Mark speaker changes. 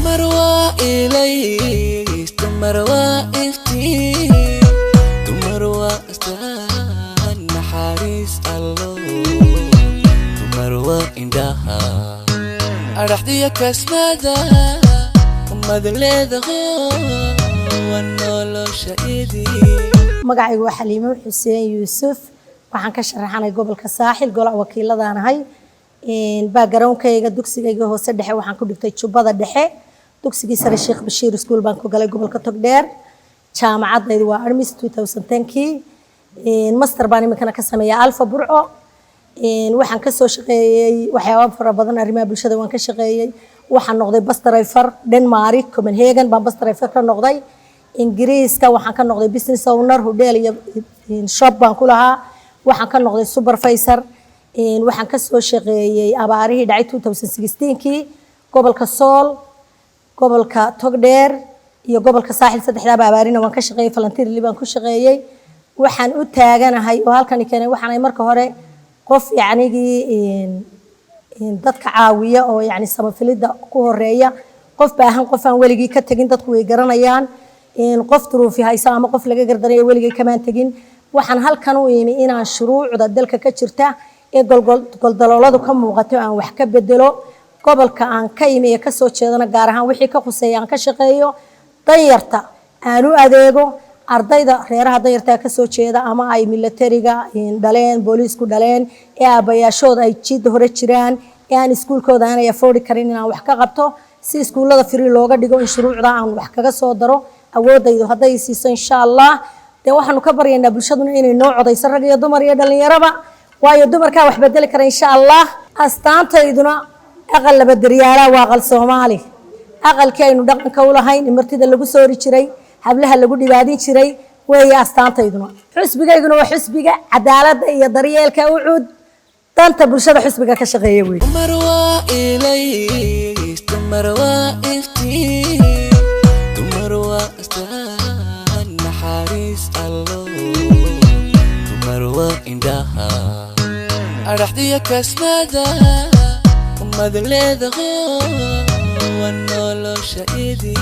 Speaker 1: تمروا إليس تمروا إفتي تمروا استهان حارس الله تمروا إندها أرحتي كسمدا ومدلده ونولو شايدي
Speaker 2: magacaygu waa Xaliimo Xuseen Yuusuf waxaan ka sharaxanay gobolka Saaxil golaha wakiiladanahay background-kayga dugsigayga hoose dhexe waxaan ku dhigtay Jubbada Dhexe dugsigii sare Sheekh Bashiir School baan ku galay gobolka Togdheer jaamacadaydu waa Armis 2010kii master baan imikana ka sameeyay Alfa Burco waxaan ka soo shaqeeyay waxyaabo fara badan arrimaha bulshada waan ka shaqeeyay waxaan noqday bus driver Denmark Copenhagen baan bus driver ka noqday Ingiriiska waxaan ka noqday business owner hotel iyo shop baan ku lahaa waxaan ka noqday supervisor waxaan ka soo shaqeeyay abaarihii dhacay 2016kii gobolka Sool gobolka Togdheer iyo gobolka Saaxil saddexdaaba abaarina waan ka shaqeeyay volunteer baan ku shaqeeyay waxaan u taaganahay oo halkan keenay waxaan ay marka hore qof dadka caawiya oo samafilida ku horeeya qof baahan qof aan weligii ka tagin dadku way garanayaan qof duruufi haysa ama qof laga gardanayo weligii kamaan tagin waxaan halkan u imi inaan shuruucda dalka ka jirta ee goldalooladu ka muuqato aan wax ka bedelo gobolka aan ka imi ee ka soo jeedana gaar ahaan wixii ka khuseeya aan ka shaqeeyo danyarta aan u adeego ardayda reeraha danyarta ka soo jeeda ama ay militariga dhaleen booliisku dhaleen ee abayaashooda ay jid hore jiraan ee aan iskuulkooda aan afford karin inaan wax ka qabto si iskuulada free looga dhigo in shuruucda aan wax kaga soo daro awoodaydu haday siiso insha Allah de waxaanu ka baryaynaa bulshaduna inay noo codayso rag iyo dumar iyo dhalinyaraba waayo dumarka wax bedeli kara insha Allah astaantayduna aqal laba daryaala waa aqal Soomaali aqalkii aynu dhaqanka u lahayn martida lagu soo ri jiray hablaha lagu dhibaadin jiray way astaantayduna xisbigayguna waa xisbiga cadaaladda iyo daryeelka u cud danta bulshada xisbiga ka shaqeeya weey
Speaker 1: تمروا إليس تمروا إفتي تمروا استهان حارس الله تمروا إندها أرحتي كسمدا ومدلده ونولو شايدي